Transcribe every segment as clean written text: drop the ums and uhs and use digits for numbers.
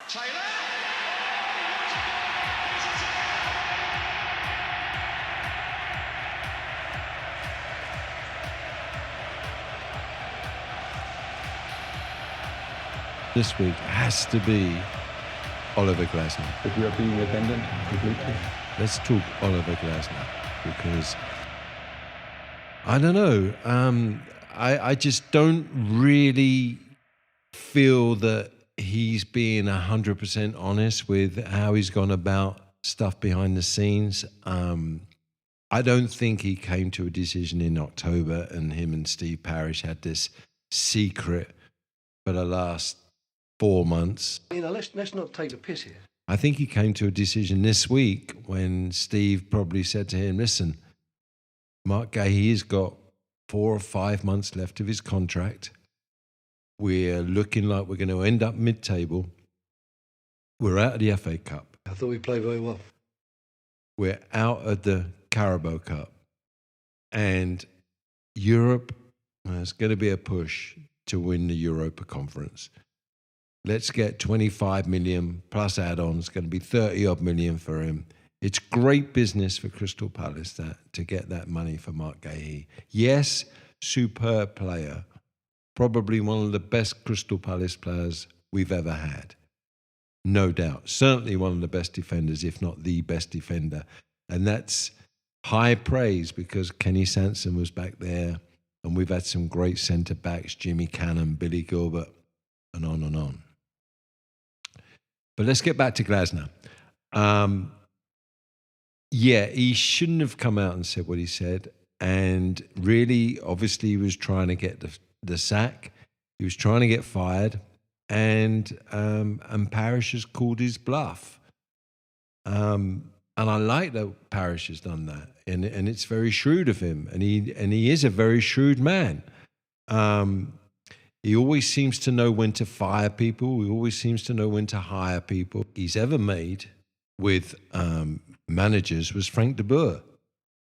This week has to be Oliver Glasner. But we are being abandoned completely. Let's talk Oliver Glasner, because I don't know. I just don't really feel that he's being 100% honest with how he's gone about stuff behind the scenes. I don't think he came to a decision in October and him and Steve Parish had this secret for the last 4 months. You know, let's not take the piss here. I think he came to a decision this week when Steve probably said to him, listen, Mark Gahey has got 4 or 5 months left of his contract. We're looking like we're going to end up mid-table. We're out of the FA Cup. I thought we played very well. We're out of the Carabao Cup. And Europe, there's going to be a push to win the Europa Conference. Let's get 25 million plus add-ons, going to be 30-odd million for him. It's great business for Crystal Palace to get that money for Mark Gahey. Yes, superb player. Probably one of the best Crystal Palace players we've ever had. No doubt. Certainly one of the best defenders, if not the best defender. And that's high praise because Kenny Sansom was back there and we've had some great centre-backs, Jimmy Cannon, Billy Gilbert, and on and on. But let's get back to Glasner. Yeah, he shouldn't have come out and said what he said. And really, obviously, he was trying to get the sack. He was trying to get fired. And Parish has called his bluff. And I like that Parish has done that. And it's very shrewd of him. And he is a very shrewd man. He always seems to know when to fire people. He always seems to know when to hire people. He's ever made with managers was Frank de Boer.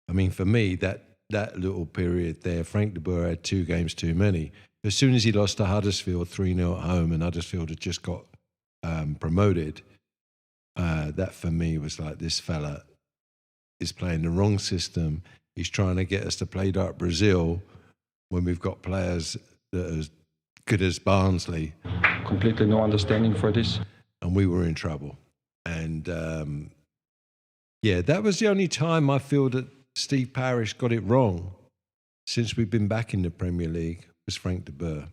I mean, for me, that little period there, Frank de Boer had 2 games too many. As soon as he lost to Huddersfield 3-0 at home and Huddersfield had just got promoted, that for me was like, this fella is playing the wrong system. He's trying to get us to play like Brazil when we've got players that are as good as Barnsley. Completely no understanding for this. And we were in trouble. And yeah, that was the only time I feel that Steve Parish got it wrong since we've been back in the Premier League, was Frank de Boer.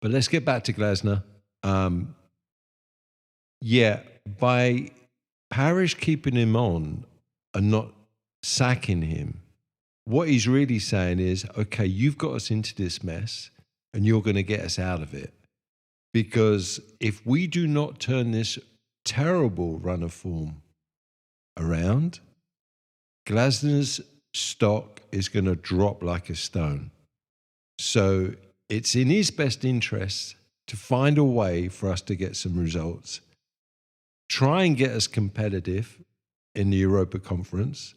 But let's get back to Glasner. Yeah, by Parish keeping him on and not sacking him, what he's really saying is, okay, you've got us into this mess and you're going to get us out of it. Because if we do not turn this terrible run of form around, Glasner's stock is going to drop like a stone. So it's in his best interest to find a way for us to get some results, try and get us competitive in the Europa Conference,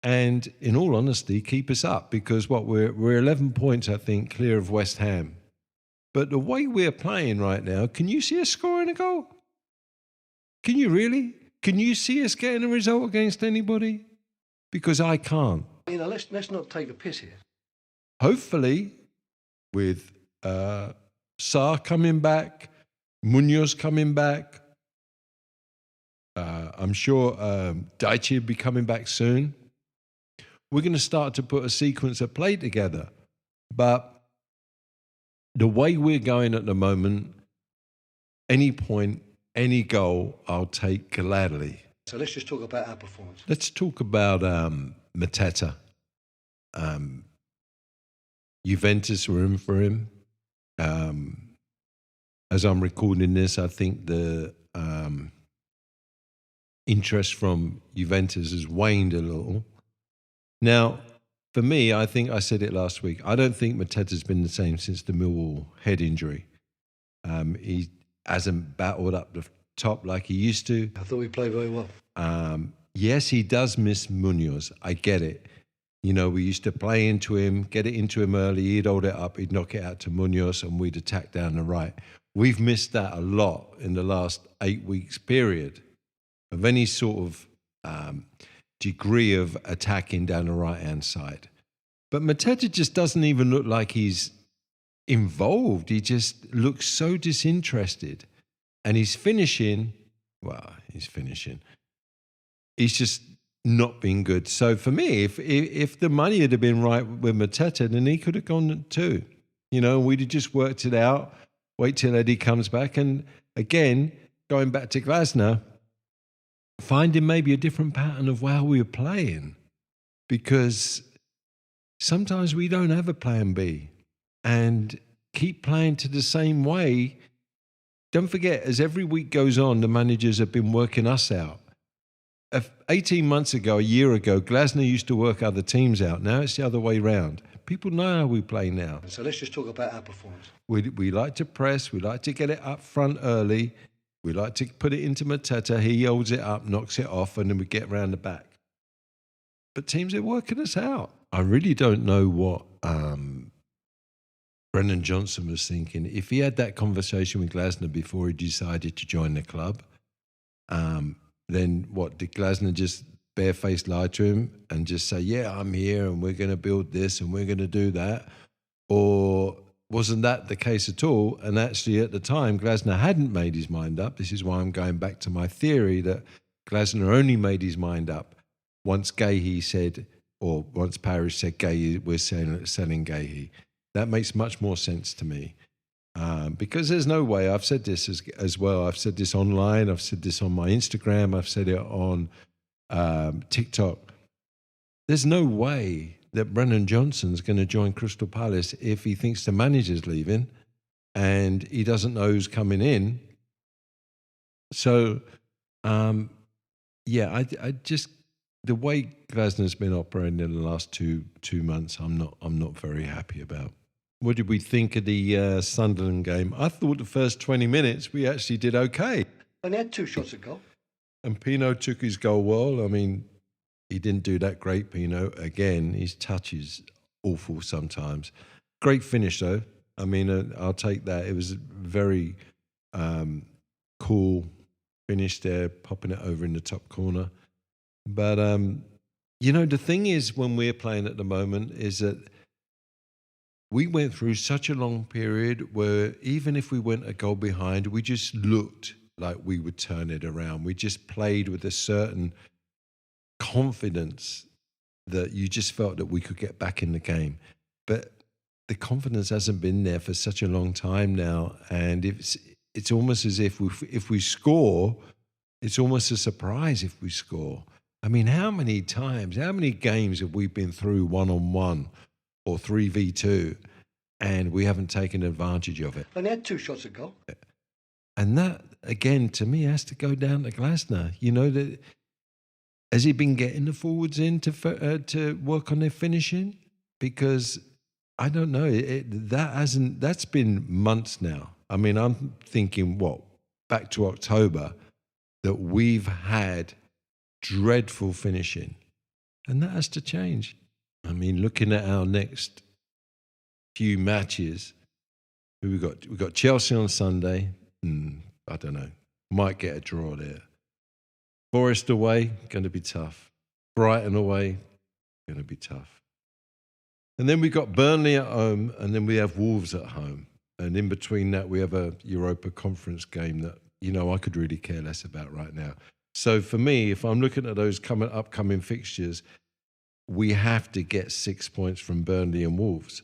and in all honesty, keep us up, because we're 11 points, I think, clear of West Ham. But the way we're playing right now, can you see us scoring a goal? Can you really? Can you see us getting a result against anybody? Because I can't. You know, let's not take the piss here. Hopefully, with Sarr coming back, Munoz coming back, I'm sure Daichi will be coming back soon. We're going to start to put a sequence of play together. But the way we're going at the moment, any point, any goal, I'll take gladly. So let's just talk about our performance. Let's talk about Mateta. Juventus were in for him. As I'm recording this, I think the interest from Juventus has waned a little. Now, for me, I think I said it last week, I don't think Mateta's been the same since the Millwall head injury. He hasn't battled up the top like he used to. I thought we played very well. Yes, he does miss Munoz. I get it. You know, we used to play into him, get it into him early, he'd hold it up, he'd knock it out to Munoz, and we'd attack down the right. we've missed that a lot in the last 8 weeks period of any sort of degree of attacking down the right-hand side. But Mateta just doesn't even look like he's involved. He just looks so disinterested. And he's finishing. He's just not been good. So for me, if the money had been right with Mateta, then he could have gone too. We'd have just worked it out, wait till Eddie comes back. And again, going back to Glasner, finding maybe a different pattern of how we were playing. Because sometimes we don't have a plan B. And keep playing to the same way. Don't forget, as every week goes on, the managers have been working us out. 18 months ago, a year ago, Glasner used to work other teams out. Now it's the other way round. People know how we play now. So let's just talk about our performance. We like to press. We like to get it up front early. We like to put it into Mateta. He holds it up, knocks it off, and then we get round the back. But teams are working us out. I really don't know what Brennan Johnson was thinking. If he had that conversation with Glasner before he decided to join the club, then what, did Glasner just barefaced lie to him and just say, yeah, I'm here and we're going to build this and we're going to do that? Or wasn't that the case at all? And actually at the time, Glasner hadn't made his mind up. This is why I'm going back to my theory that Glasner only made his mind up once Gahey said, or once Parrish said, Gahey, we're selling Gahey. That makes much more sense to me. Because there's no way, I've said this as well, I've said this online, I've said this on my Instagram, I've said it on TikTok. There's no way that Brennan Johnson's going to join Crystal Palace if he thinks the manager's leaving and he doesn't know who's coming in. So, I just, the way Glasner's been operating in the last two months, I'm not very happy about. What did we think of the Sunderland game? I thought the first 20 minutes we actually did okay. And they had 2 shots at goal. And Pino took his goal well. I mean, he didn't do that great, Pino. Again, his touch is awful sometimes. Great finish, though. I mean, I'll take that. It was a very cool finish there, popping it over in the top corner. But, the thing is when we're playing at the moment is that we went through such a long period where even if we went a goal behind, we just looked like we would turn it around. We just played with a certain confidence that you just felt that we could get back in the game. But the confidence hasn't been there for such a long time now. And it's almost as if we score, it's almost a surprise if we score. I mean, how many games have we been through 1-on-1 or 3v2 and we haven't taken advantage of it? And they had 2 shots at goal. And that, again, to me, has to go down to Glasner. Has he been getting the forwards in to work on their finishing? Because I don't know. That's been months now. I mean, I'm thinking, back to October, that we've had dreadful finishing. And that has to change. I mean, looking at our next few matches, who we got? We got Chelsea on Sunday. I don't know. Might get a draw there. Forest away, going to be tough. Brighton away, going to be tough. And then we got Burnley at home, and then we have Wolves at home. And in between that, we have a Europa Conference game that, I could really care less about right now. So for me, if I'm looking at those upcoming fixtures, we have to get 6 points from Burnley and Wolves.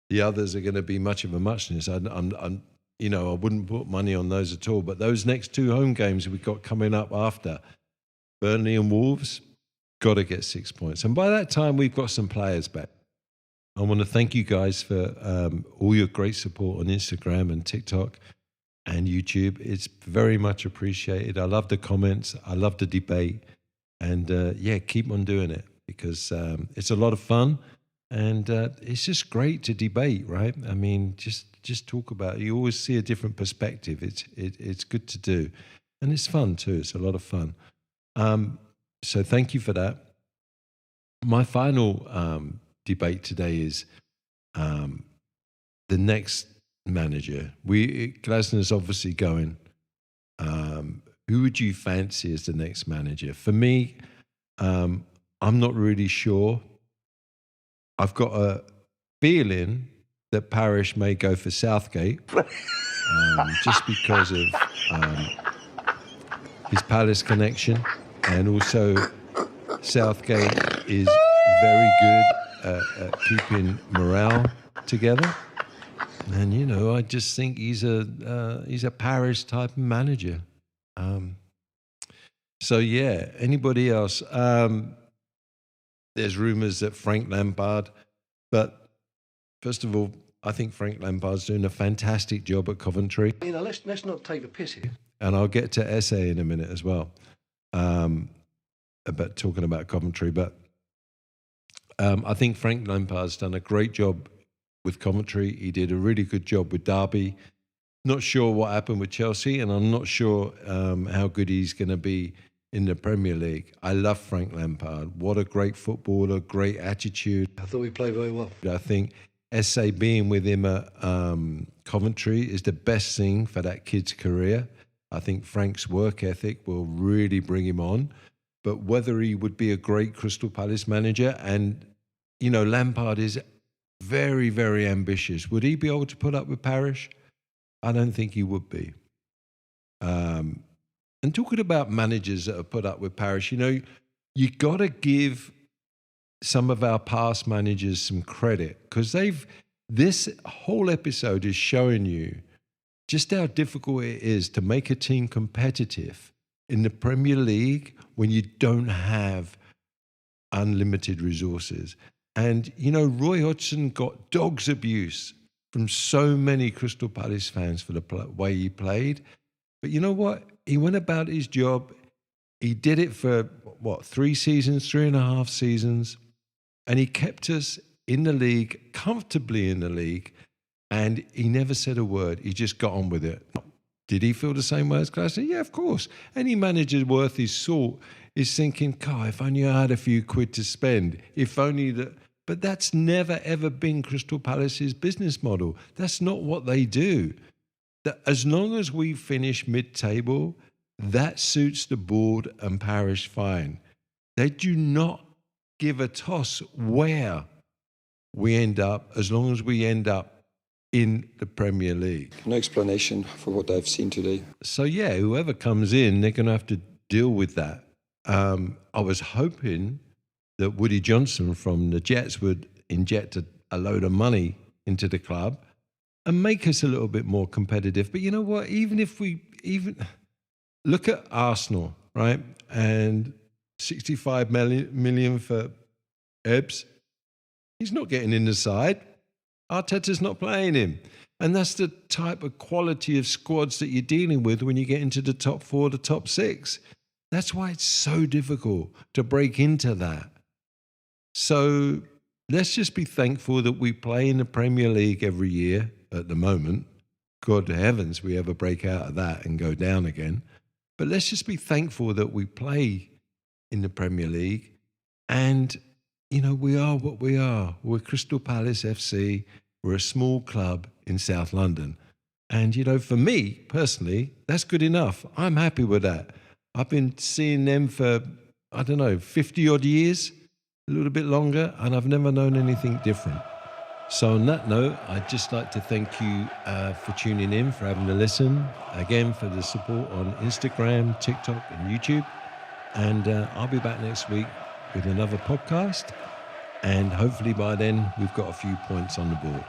The others are going to be much of a muchness. I wouldn't put money on those at all. But those next 2 home games we've got coming up after, Burnley and Wolves, got to get 6 points. And by that time, we've got some players back. I want to thank you guys for all your great support on Instagram and TikTok and YouTube. It's very much appreciated. I love the comments. I love the debate. And keep on doing it because it's a lot of fun. And it's just great to debate, right? I mean, just talk about it. You always see a different perspective. It's good to do. And it's fun too. It's a lot of fun. So thank you for that. My final debate today is the next manager? Glasner's obviously going. Who would you fancy as the next manager? For me, I'm not really sure. I've got a feeling that Parish may go for Southgate, just because of his Palace connection, and also Southgate is very good at keeping morale together. And I just think he's a Parish type of manager. So yeah, anybody else? There's rumours that Frank Lampard, but first of all, I think Frank Lampard's doing a fantastic job at Coventry. Let's not take the piss here. And I'll get to essay in a minute as well, about talking about Coventry. But I think Frank Lampard's done a great job with Coventry. He did a really good job with Derby. Not sure what happened with Chelsea, and I'm not sure how good he's going to be in the Premier League. I love Frank Lampard. What a great footballer, great attitude. I thought we played very well. I think SA being with him at Coventry is the best thing for that kid's career. I think Frank's work ethic will really bring him on. But whether he would be a great Crystal Palace manager, and, Lampard is very, very ambitious. Would he be able to put up with Parish? I don't think he would be. And talking about managers that have put up with Parish, you got to give some of our past managers some credit, because this whole episode is showing you just how difficult it is to make a team competitive in the Premier League when you don't have unlimited resources. And, Roy Hodgson got dog's abuse from so many Crystal Palace fans for the way he played. But you know what? He went about his job. He did it for, 3 seasons, 3.5 seasons. And he kept us in the league, comfortably in the league. And he never said a word. He just got on with it. Did he feel the same way as Glasner? Yeah, of course. Any manager worth his salt is thinking, God, if only I had a few quid to spend. If only that. But that's never, ever been Crystal Palace's business model. That's not what they do. That as long as we finish mid-table, that suits the board and Parish fine. They do not give a toss where we end up, as long as we end up in the Premier League. No explanation for what I've seen today. So yeah, whoever comes in, they're going to have to deal with that. I was hoping that Woody Johnson from the Jets would inject a load of money into the club and make us a little bit more competitive. But you know what? Even if we look at Arsenal, right? And 65 million for Ebbs. He's not getting in the side. Arteta's not playing him. And that's the type of quality of squads that you're dealing with when you get into the top 4, the top 6. That's why it's so difficult to break into that. So let's just be thankful that we play in the Premier League every year at the moment. God heavens, we ever break out of that and go down again. But let's just be thankful that we play in the Premier League. And, we are what we are. We're Crystal Palace FC. We're a small club in South London. And, for me, personally, that's good enough. I'm happy with that. I've been seeing them for, 50-odd years, a little bit longer, and I've never known anything different. So on that note, I'd just like to thank you for tuning in, for having a listen, again, for the support on Instagram, TikTok, and YouTube. And I'll be back next week with another podcast. And hopefully by then, we've got a few points on the board.